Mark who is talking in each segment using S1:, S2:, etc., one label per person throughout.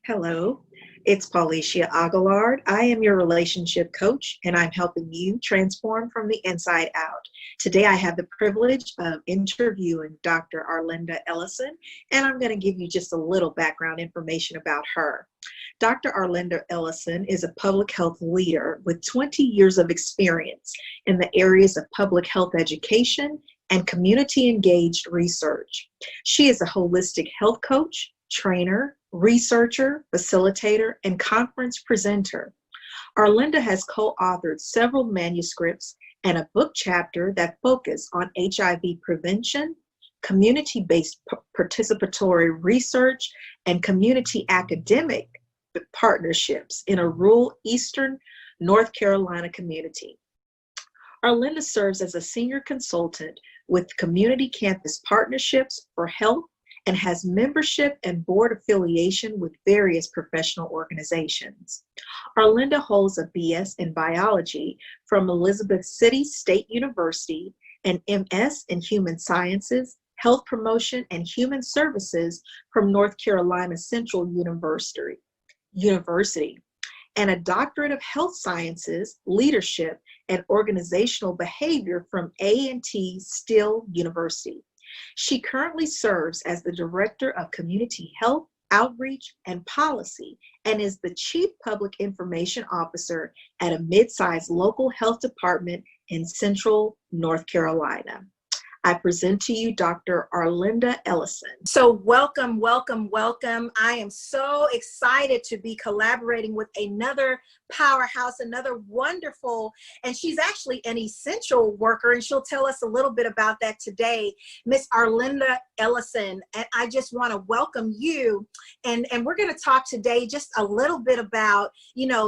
S1: Hello, it's Paulicia Aguilard. I am your relationship coach, and I'm helping you transform from the inside out. Today, I have the privilege of interviewing Dr. Arlinda Ellison, and I'm going to give you just a little background information about her. Dr. Arlinda Ellison is a public health leader with 20 years of experience in the areas of public health education and community-engaged research. She is a holistic health coach, trainer, researcher, facilitator, and conference presenter. Arlinda has co-authored several manuscripts and a book chapter that focus on HIV prevention, community-based participatory research, and community academic partnerships in a rural Eastern North Carolina community. Arlinda serves as a senior consultant with Community Campus Partnerships for Health and has membership and board affiliation with various professional organizations. Arlinda holds a BS in biology from Elizabeth City State University and MS in human sciences, health promotion, and human services from North Carolina Central University, and a doctorate of health sciences, leadership, and organizational behavior from A&T Still University. She currently serves as the Director of Community Health, Outreach, and Policy, and is the Chief Public Information Officer at a mid-sized local health department in Central North Carolina. I present to you Dr. Arlinda Ellison. So welcome, welcome, welcome. I am so excited to be collaborating with another powerhouse, another wonderful, and she's actually an essential worker, and she'll tell us a little bit about that today, Miss Arlinda Ellison. And I just want to welcome you. And we're going to talk today just a little bit about,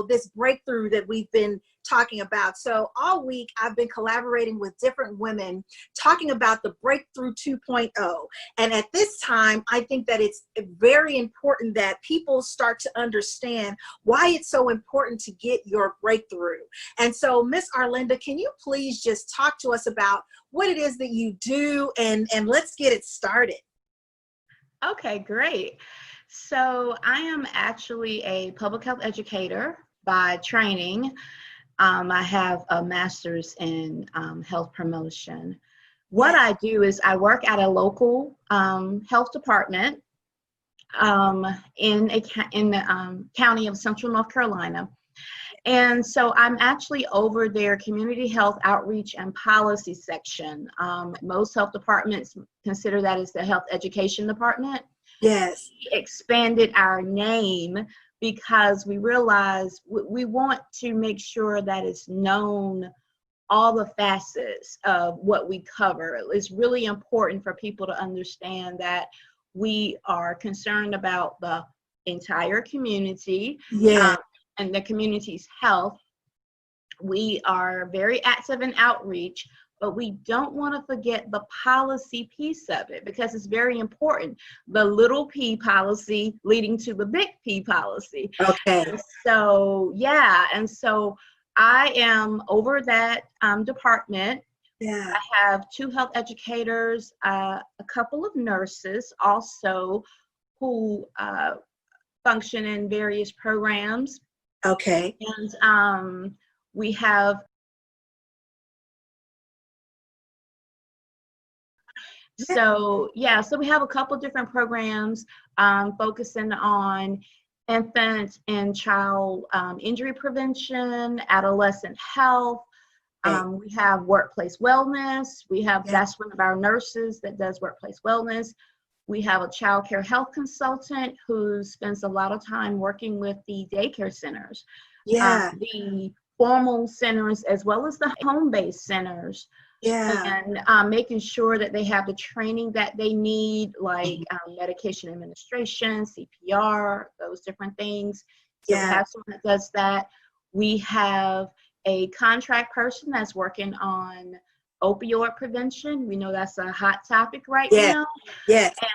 S1: this breakthrough that we've been talking about. So all week I've been collaborating with different women talking about the Breakthrough 2.0. And at this time, I think that it's very important that people start to understand why it's so important to get your breakthrough. And so Miss Arlinda, can you please just talk to us about what it is that you do, and let's get it started.
S2: Okay, great. So I am actually a public health educator by training. I have a master's in health promotion. What I do is I work at a local health department in the county of Central North Carolina. And so I'm actually over their community health outreach and policy section. Most health departments consider that as the health education department.
S1: Yes.
S2: We expanded our name because we realize we want to make sure that it's known all the facets of what we cover. It's really important for people to understand that we are concerned about the entire community and the community's health. We are very active in outreach, but we don't want to forget the policy piece of it because it's very important. The little p policy leading to the big P policy.
S1: Okay.
S2: So, and so I am over that department.
S1: Yeah.
S2: I have 2 health educators, a couple of nurses also who function in various programs.
S1: Okay.
S2: And we have So we have a couple different programs focusing on infant and child injury prevention, adolescent health. We have workplace wellness. We have, that's one of our nurses that does workplace wellness. We have a child care health consultant who spends a lot of time working with the daycare centers, the formal centers, as well as the home-based centers. And making sure that they have the training that they need, like medication administration, CPR, those different things. So we have someone that does that. We have a contract person that's working on opioid prevention. We know that's a hot topic right now.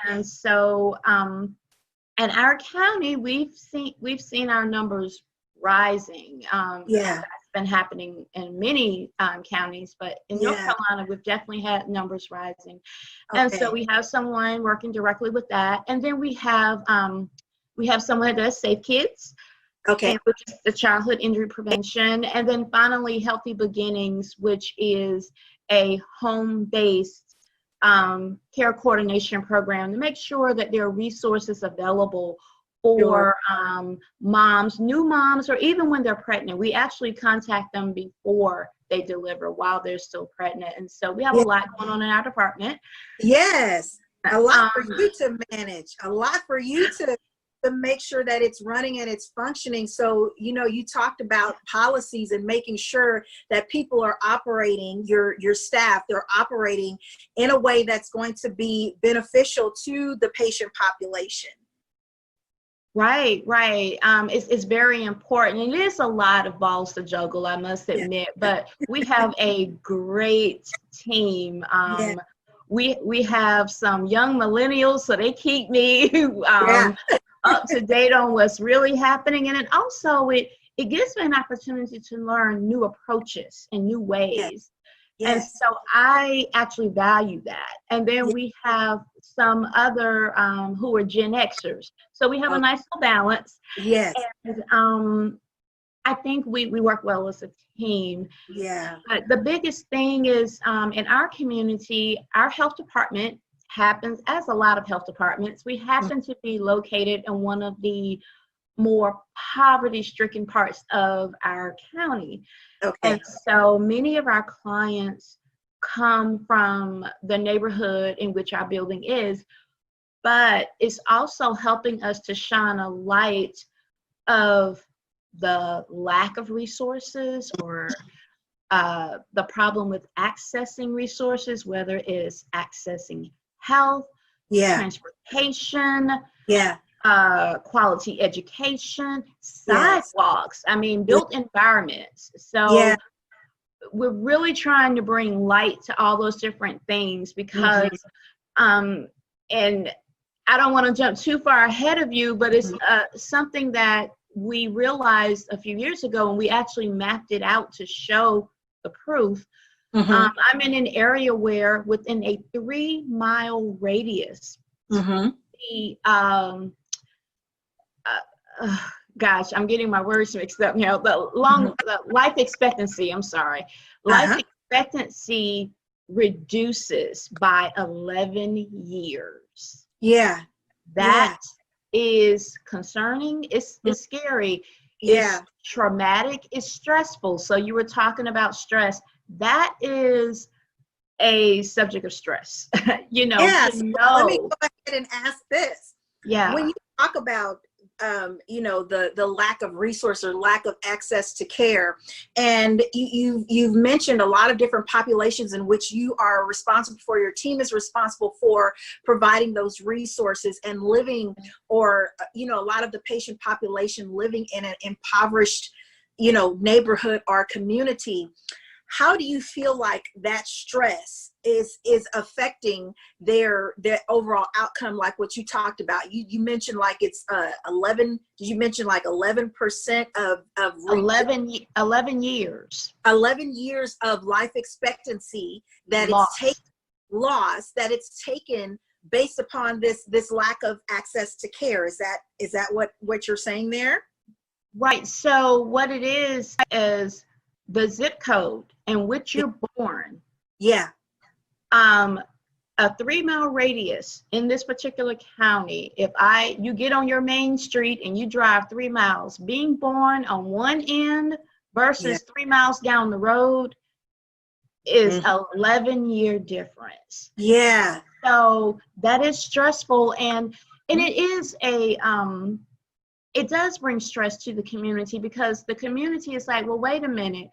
S2: And so in our county, we've seen our numbers rising. That's been happening in many counties, but in North Carolina, we've definitely had numbers rising. And so we have someone working directly with that. And then we have We have someone that does Safe Kids,
S1: Okay.
S2: and which is the childhood injury prevention. And then finally, Healthy Beginnings, which is a home-based care coordination program to make sure that there are resources available for moms, new moms, or even when they're pregnant. We actually contact them before they deliver while they're still pregnant. And so we have a lot going on in our department.
S1: Yes. A lot for you to manage, a lot for you to make sure that it's running and it's functioning. So, you know, you talked about policies and making sure that people are operating, your staff, they're operating in a way that's going to be beneficial to the patient population.
S2: Right. It's very important. It is a lot of balls to juggle, I must admit, but we have a great team. We have some young millennials, so they keep me up to date on what's really happening. And it also, it gives me an opportunity to learn new approaches and new ways. And so I actually value that. And then we have some other who are Gen Xers. So we have a nice little balance.
S1: Yes.
S2: And I think we work well as a team.
S1: Yeah.
S2: But the biggest thing is in our community, our health department happens, as a lot of health departments, we happen to be located in one of the more poverty-stricken parts of our county. Okay. And so many of our clients come from the neighborhood in which our building is, but it's also helping us to shine a light of the lack of resources or the problem with accessing resources, whether it is accessing health, transportation, quality education, sidewalks, I mean, built environments. So we're really trying to bring light to all those different things because, and I don't want to jump too far ahead of you, but it's something that we realized a few years ago, and we actually mapped it out to show the proof. I'm in an area where within a 3-mile radius, the gosh, I'm getting my words mixed up now. The life expectancy, life expectancy reduces by 11 years. That is concerning. It's scary. It's traumatic. It's stressful. So you were talking about stress. That is a subject of stress. You know.
S1: Yes. Let me go ahead and ask this. When you talk about you know, the lack of resource or lack of access to care, and you've mentioned a lot of different populations in which you are responsible for, your team is responsible for providing those resources and living, or you know, a lot of the patient population living in an impoverished, you know, neighborhood or community. How do you feel like that stress is affecting their overall outcome, like what you talked about? You mentioned like it's 11, did you mention like 11% of
S2: 11 years.
S1: 11 years of life expectancy that it's taken based upon this lack of access to care. Is that what you're saying there?
S2: Right. So what it is the zip code in which you're born. A 3-mile radius in this particular county. If you get on your main street and you drive 3 miles, being born on one end versus 3 miles down the road is an 11-year difference. So that is stressful, and it is it does bring stress to the community, because the community is like, well, wait a minute,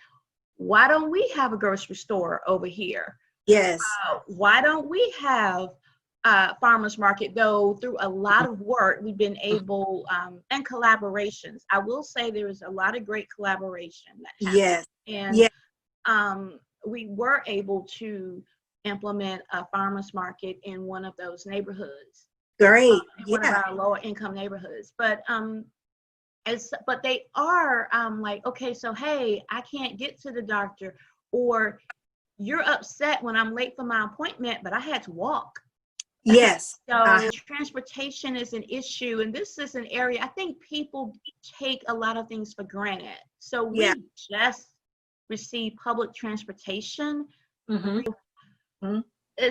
S2: why don't we have a grocery store over here? Why don't we have a farmer's market? Though through a lot of work, we've been able, and collaborations. I will say there is a lot of great collaboration that happens. And we were able to implement a farmer's market in one of those neighborhoods. In one of our lower income neighborhoods. But but they are like, okay, so hey, I can't get to the doctor, or you're upset when I'm late for my appointment, but I had to walk.
S1: Yes.
S2: So transportation is an issue, and this is an area I think people take a lot of things for granted. So we
S1: Yeah.
S2: just received public transportation
S1: Hmm. Hmm.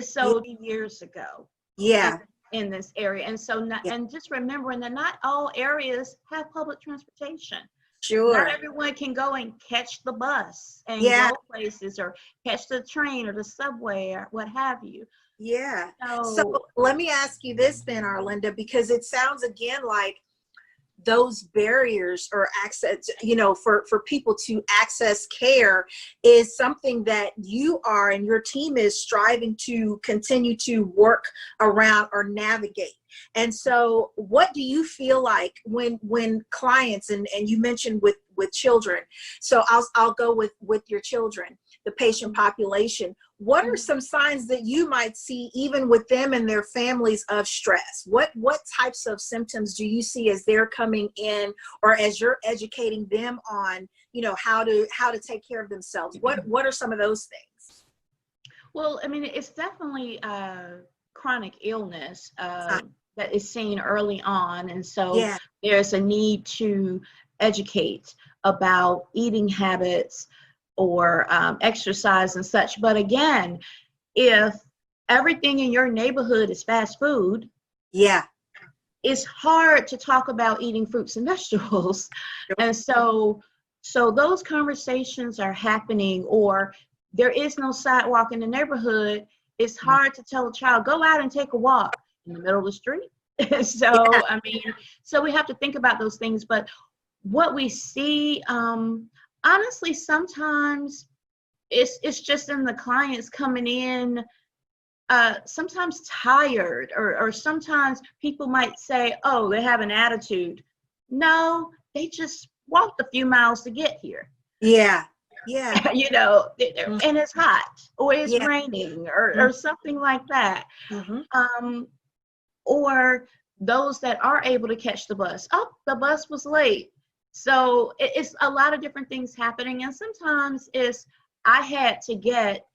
S2: so years ago
S1: Yeah.
S2: in this area. And so,
S1: Yeah.
S2: and just remembering that not all areas have public transportation. Not
S1: Sure.
S2: everyone can go and catch the bus and
S1: Yeah.
S2: go places or catch the train or the subway or what have you.
S1: Yeah. So
S2: So,
S1: let me ask you this then, Arlinda, because it sounds again like those barriers or access, for people to access care is something that you are and your team is striving to continue to work around or navigate. And so what do you feel like when clients, and you mentioned with children, so I'll go with your children, the patient population, what are some signs that you might see even with them and their families of stress? What types of symptoms do you see as they're coming in, or as you're educating them on, how to take care of themselves? What are some of those things?
S2: well, I mean, it's definitely chronic illness that is seen early on. And so
S1: Yeah.
S2: there's a need to educate about eating habits or exercise and such. But again, if everything in your neighborhood is fast food,
S1: Yeah.
S2: it's hard to talk about eating fruits and vegetables. And so those conversations are happening, or there is no sidewalk in the neighborhood. It's hard to tell a child, go out and take a walk in the middle of the street. So,
S1: Yeah.
S2: I mean, so we have to think about those things. But what we see, honestly, sometimes it's just in the clients coming in, sometimes tired, or sometimes people might say, oh, they have an attitude. No, they just walked a few miles to get here.
S1: Yeah. Yeah.
S2: And it's hot, or it's
S1: Yeah.
S2: raining, or something like that.
S1: Mm-hmm.
S2: Or those that are able to catch the bus. Oh, the bus was late. So it's a lot of different things happening. And sometimes I had to get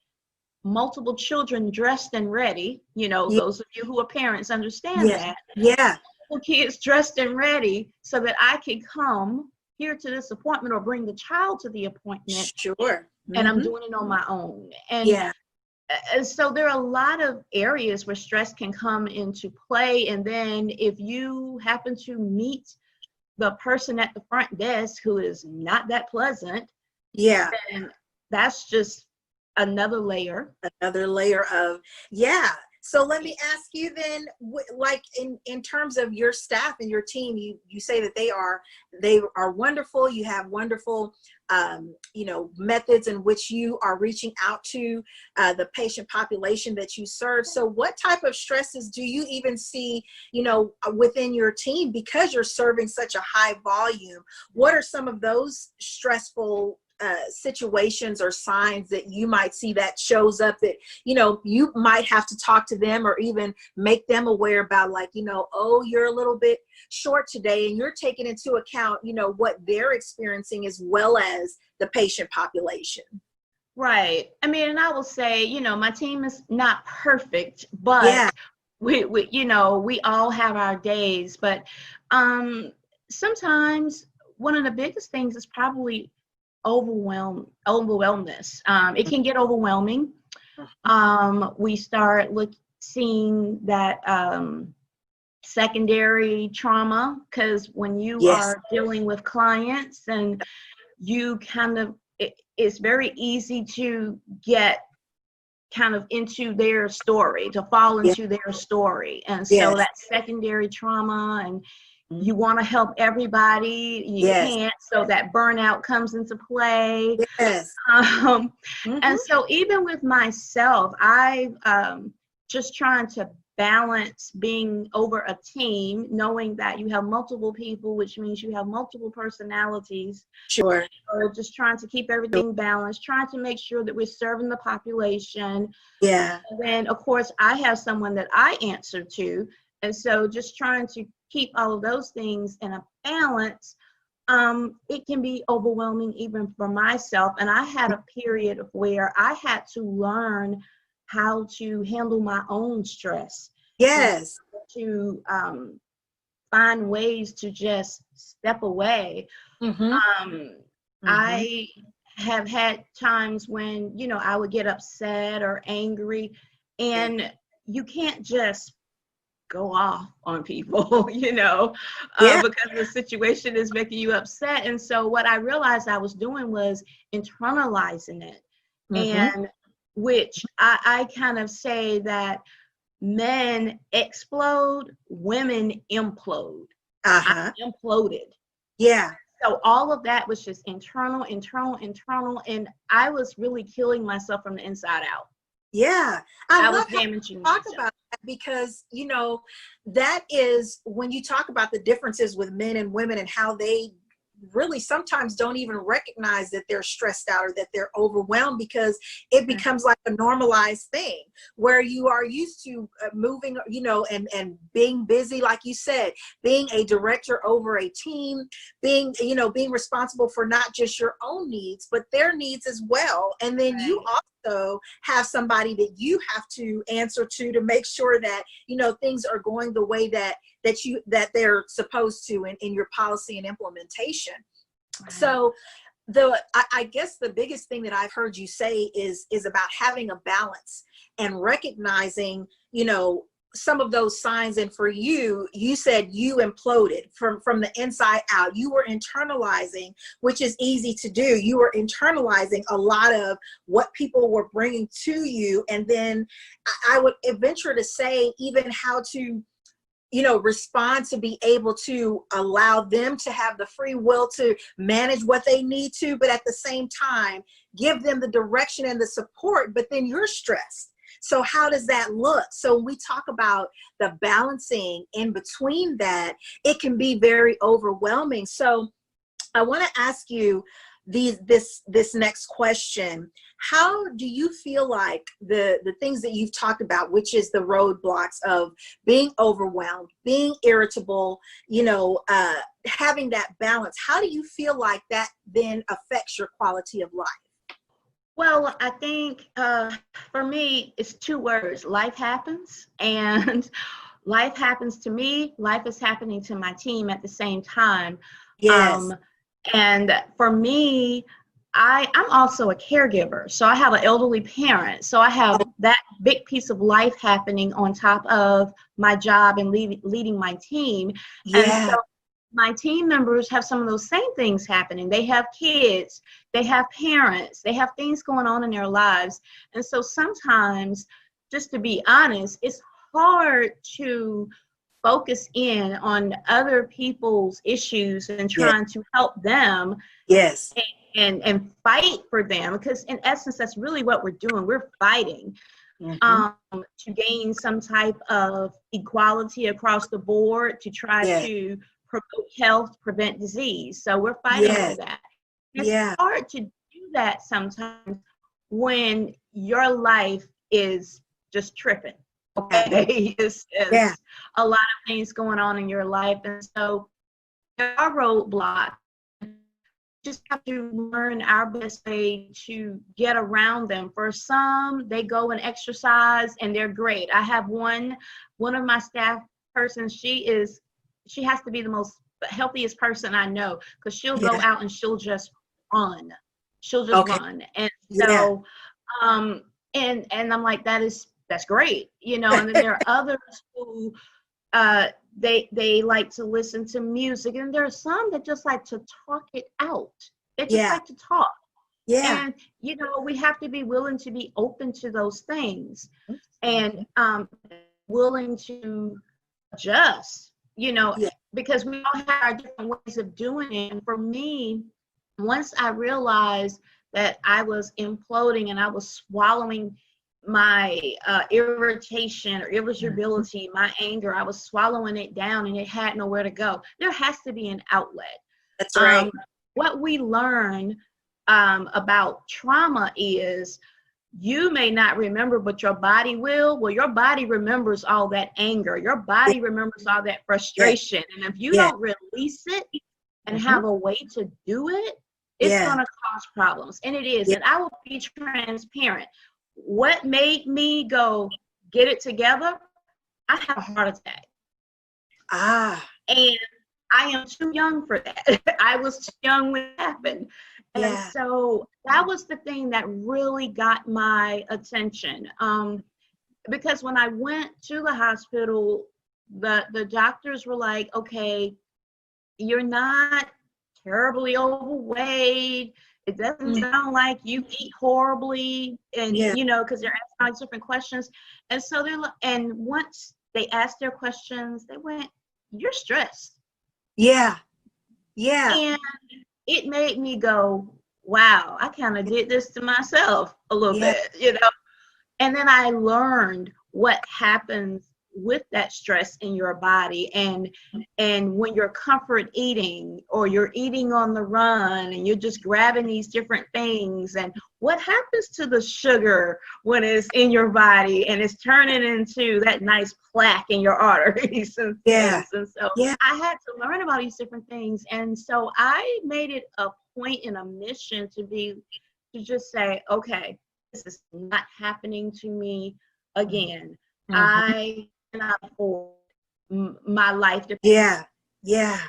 S2: multiple children dressed and ready.
S1: Yeah.
S2: Those of you who are parents understand
S1: Yeah.
S2: that.
S1: Yeah.
S2: Kids dressed and ready so that I could come here to this appointment or bring the child to the appointment.
S1: Sure.
S2: And I'm
S1: Mm-hmm.
S2: doing it on my own. And
S1: Yeah.
S2: so there are a lot of areas where stress can come into play. And then if you happen to meet the person at the front desk who is not that pleasant,
S1: Yeah.
S2: then that's just another layer.
S1: Another layer of, yeah. So let me ask you then, like in terms of your staff and your team, you say that they are wonderful. You have wonderful, methods in which you are reaching out to the patient population that you serve. So what type of stresses do you even see, within your team, because you're serving such a high volume? What are some of those stressful situations or signs that you might see that shows up that, you might have to talk to them or even make them aware about, like, oh, you're a little bit short today, and you're taking into account, what they're experiencing as well as the patient population.
S2: Right. I mean, and I will say, my team is not perfect, but
S1: Yeah.
S2: we all have our days. But sometimes one of the biggest things is probably overwhelmness. It can get overwhelming. We start seeing that secondary trauma, because when you
S1: Yes.
S2: are dealing with clients, and you it's very easy to get kind of into their story, to fall into their story. And so
S1: Yes.
S2: that secondary trauma, and you want to help everybody, you can't, so that burnout comes into play.
S1: Yes.
S2: And so even with myself, I just trying to balance being over a team, knowing that you have multiple people, which means you have multiple personalities.
S1: Sure.
S2: So just trying to keep everything balanced, trying to make sure that we're serving the population.
S1: Yeah.
S2: And then, of course, I have someone that I answer to. And so just trying to keep all of those things in a balance, it can be overwhelming even for myself. And I had a period of where I had to learn how to handle my own stress.
S1: Yes.
S2: to find ways to just step away.
S1: Mm-hmm.
S2: Um, I have had times when, I would get upset or angry, and you can't just go off on people,
S1: Yeah.
S2: because the situation is making you upset. And so what I realized I was doing was internalizing it.
S1: Mm-hmm.
S2: And which I kind of say that men explode, women implode.
S1: Uh-huh.
S2: I imploded.
S1: Yeah.
S2: So all of that was just internal, and I was really killing myself from the inside out.
S1: Yeah.
S2: I
S1: love
S2: was
S1: how
S2: damaging
S1: you talk
S2: myself.
S1: about that because, that is when you talk about the differences with men and women and how they really sometimes don't even recognize that they're stressed out or that they're overwhelmed, because it becomes like a normalized thing where you are used to moving, and being busy, like you said, being a director over a team, being responsible for not just your own needs, but their needs as well. And then you also have somebody that you have to answer to make sure that, things are going the way that they're supposed to in your policy and implementation. Right. So I guess the biggest thing that I've heard you say is about having a balance and recognizing, some of those signs. And for you said you imploded from the inside out. You were internalizing, which is easy to do. You were internalizing a lot of what people were bringing to you. And then I would venture to say even how to, respond, to be able to allow them to have the free will to manage what they need to, but at the same time, give them the direction and the support, but then you're stressed. So how does that look? So when we talk about the balancing in between that, it can be very overwhelming. So I want to ask you this next question. How do you feel like the things that you've talked about, which is the roadblocks of being overwhelmed, being irritable, having that balance, how do you feel like that then affects your quality of life?
S2: Well, I think for me, it's two words: life happens. And life happens to me, life is happening to my team at the same time.
S1: Yes.
S2: And for me, I'm also a caregiver. So I have an elderly parent. So I have that big piece of life happening on top of my job and leading my team.
S1: Yeah.
S2: And so my team members have some of those same things happening. They have kids, they have parents, they have things going on in their lives. And so sometimes, just to be honest, it's hard to focus in on other people's issues and trying to help them.
S1: Yes.
S2: And fight for them, because in essence, that's really what we're doing. We're fighting to gain some type of equality across the board, to try to promote health, prevent disease. So we're fighting for that. It's hard to do that sometimes when your life is just tripping. Okay, it's a lot of things going on in your life, and so there are roadblocks. Just have to learn our best way to get around them. For some, they go and exercise and they're great. I have one of my staff persons, she has to be the most healthiest person I know, because she'll go out and she'll just run. She'll just run. And so and I'm like, that's great, and then there are others who they like to listen to music, and there are some that just like to talk it out. They just like to talk. And we have to be willing to be open to those things, and willing to adjust, because we all have our different ways of doing it. And for me, once I realized that I was imploding and I was swallowing my irritation or irritability, my anger, I was swallowing it down and it had nowhere to go. There has to be an outlet.
S1: That's right.
S2: What we learn about trauma is you may not remember, but your body will. Well, your body remembers all that anger. Your body remembers all that frustration. And if you don't release it and have a way to do it, it's going to cause problems. And it is. And I will be transparent. What made me go get it together I had a heart attack.
S1: Ah,
S2: And I am too young for that. I was too young when it happened. And
S1: yeah,
S2: so that was the thing that really got my attention. Because when I went to the hospital, the doctors were like, okay, you're not terribly overweight. It doesn't sound like you eat horribly. And,
S1: yeah,
S2: because they're asking all these different questions. And so and once they asked their questions, they went, you're stressed.
S1: yeah, yeah,
S2: And it made me go, wow, I kind of did this to myself a little
S1: yeah,
S2: bit. And then I learned what happens with that stress in your body, and when you're comfort eating or you're eating on the run and you're just grabbing these different things, and what happens to the sugar when it's in your body and it's turning into that nice plaque in your arteries and
S1: yeah,
S2: things. And so
S1: yeah,
S2: I had to learn about these different things. And so I made it a point and a mission to just say, okay, this is not happening to me again.
S1: mhm,
S2: I cannot afford my life to.
S1: yeah, yeah.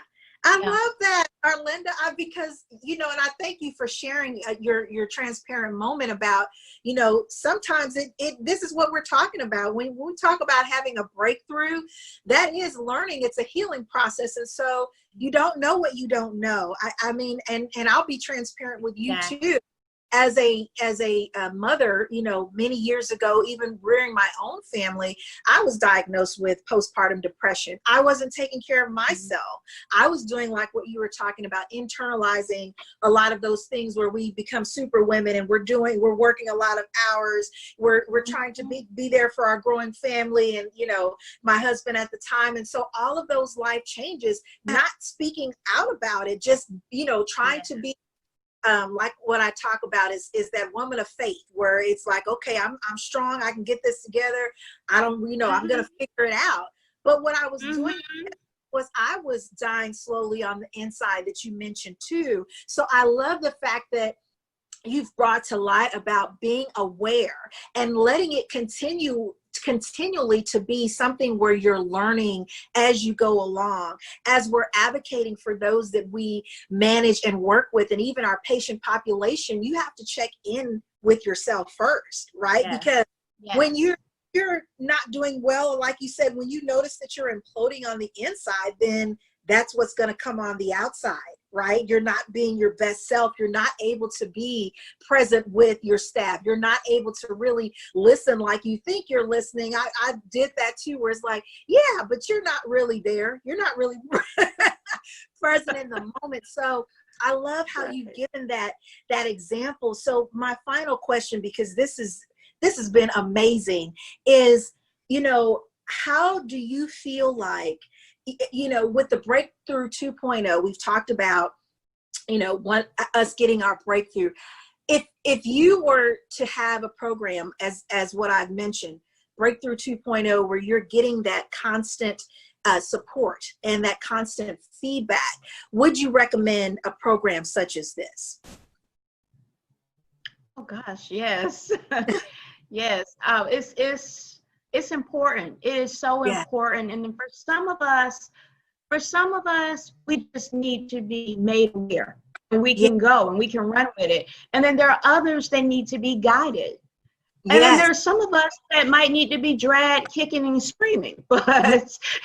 S1: I
S2: Yeah.
S1: love that, Arlinda, because, and I thank you for sharing your transparent moment about, sometimes this is what we're talking about. When we talk about having a breakthrough, that is learning. It's a healing process. And so you don't know what you don't know. I mean, and I'll be transparent with you
S2: Yeah.
S1: too. As a mother, many years ago, even rearing my own family, I was diagnosed with postpartum depression. I wasn't taking care of myself. I was doing like what you were talking about, internalizing a lot of those things where we become super women and we're working a lot of hours. We're trying to be there for our growing family and, my husband at the time. And so all of those life changes, not speaking out about it, just, trying to be like what I talk about is that woman of faith where it's like, okay, I'm strong. I can get this together. I'm going to figure it out. But what I was doing was I was dying slowly on the inside that you mentioned too. So I love the fact that you've brought to light about being aware and letting it continually to be something where you're learning as you go along, as we're advocating for those that we manage and work with, and even our patient population. You have to check in with yourself first, right?
S2: Yes.
S1: Because
S2: Yes.
S1: when you're not doing well, like you said, when you notice that you're imploding on the inside, then that's what's going to come on the outside, right? You're not being your best self. You're not able to be present with your staff. You're not able to really listen like you think you're listening. I did that too, where it's like, yeah, but you're not really there. You're not really present in the moment. So I love how you've given that example. So my final question, because this has been amazing, is, how do you feel like, with the Breakthrough 2.0, we've talked about, us getting our breakthrough. If you were to have a program as what I've mentioned, Breakthrough 2.0, where you're getting that constant support and that constant feedback, would you recommend a program such as this?
S2: Oh gosh, yes. Yes. It's important. It is so important. And then for some of us, we just need to be made aware, and we can go and we can run with it. And then there are others that need to be guided. And then there's some of us that might need to be dragged kicking and screaming, but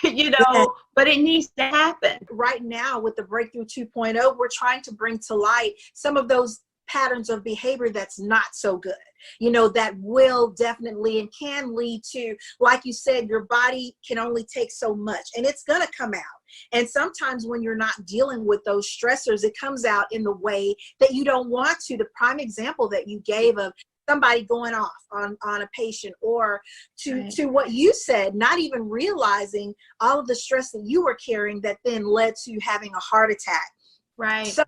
S2: but it needs to happen.
S1: Right now with the Breakthrough 2.0, we're trying to bring to light some of those patterns of behavior that's not so good, that will definitely and can lead to, like you said, your body can only take so much and it's going to come out. And sometimes when you're not dealing with those stressors, it comes out in the way that you don't want to. The prime example that you gave of somebody going off on a patient, or to what you said, not even realizing all of the stress that you were carrying that then led to having a heart attack.
S2: Right.
S1: So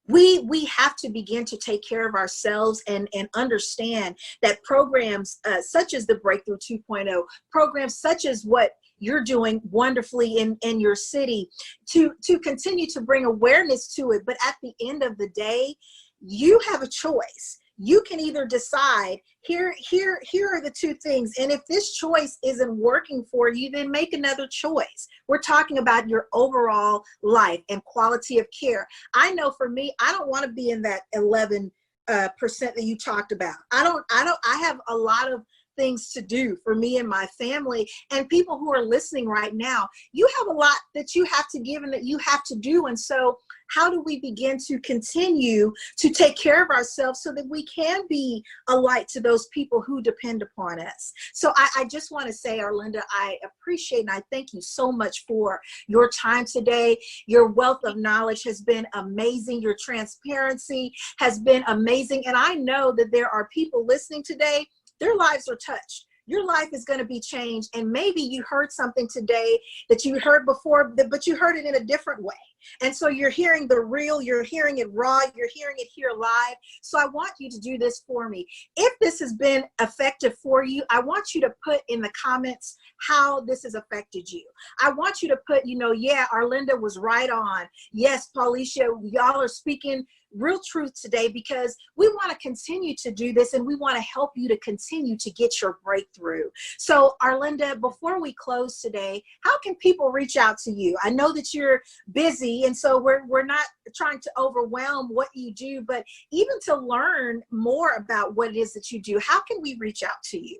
S1: we have to begin to take care of ourselves and understand that programs such as the Breakthrough 2.0, programs such as what you're doing wonderfully in your city, to continue to bring awareness to it. But at the end of the day, you have a choice.
S3: you can either decide here are the two things. And if this choice isn't working for you, then make another choice. We're talking about your overall life and quality of care. I know for me, I don't want to be in that 11% that you talked about. I have a lot of things to do for me and my family, and people who are listening right now, you have a lot that you have to give and that you have to do. And so how do we begin to continue to take care of ourselves so that we can be a light to those people who depend upon us? So I just want to say, Arlinda, I appreciate and I thank you so much for your time today. Your wealth of knowledge has been amazing. Your transparency has been amazing. And I know that there are people listening today, their lives are touched. Your life is going to be changed. And maybe you heard something today that you heard before, but you heard it in a different way. And so you're hearing the real, you're hearing it raw, you're hearing it here live. So I want you to do this for me. If this has been effective for you, I want you to put in the comments how this has affected you. I want you to put, yeah, Arlinda was right on. Yes, Paulicia, y'all are speaking real truth today, because we want to continue to do this and we want to help you to continue to get your breakthrough. So Arlinda, before we close today, how can people reach out to you? I know that you're busy, and so we're not trying to overwhelm what you do, but even to learn more about what it is that you do, how can we reach out to you?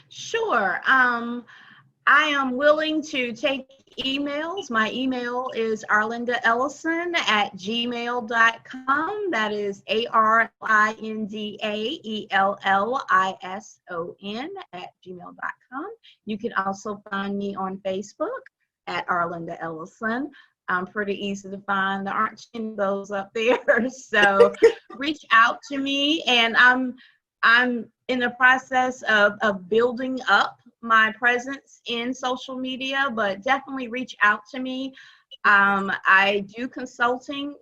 S2: Sure. I am willing to take emails. My email is arlindaellison@gmail.com. That is ARLINDAELLISON@gmail.com. You can also find me on Facebook at Arlinda Ellison. I'm pretty easy to find. There aren't too many of those up there. So reach out to me, and I'm in the process of building up my presence in social media, but definitely reach out to me. I do consulting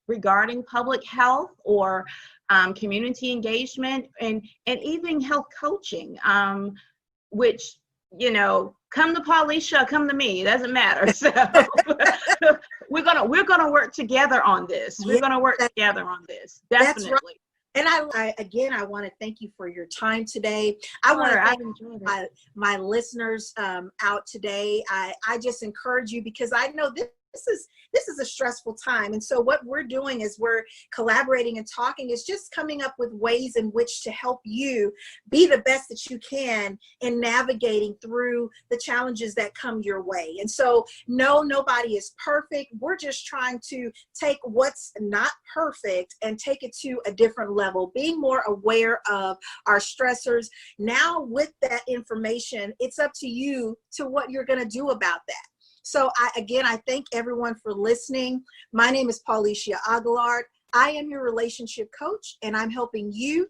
S2: regarding public health or community engagement and even health coaching, which, come to Paulicia, come to me, it doesn't matter. So we're gonna work together on this. We're gonna work together on this, definitely.
S3: That's right. And I want to thank you for your time today. I want to thank my listeners out today. I just encourage you, because I know this is a stressful time. And so what we're doing is we're collaborating and talking, is just coming up with ways in which to help you be the best that you can in navigating through the challenges that come your way. And so no, nobody is perfect. We're just trying to take what's not perfect and take it to a different level, being more aware of our stressors. Now with that information, it's up to you to what you're going to do about that. So I thank everyone for listening. My name is Paulicia Aguilard. I am your relationship coach, and I'm helping you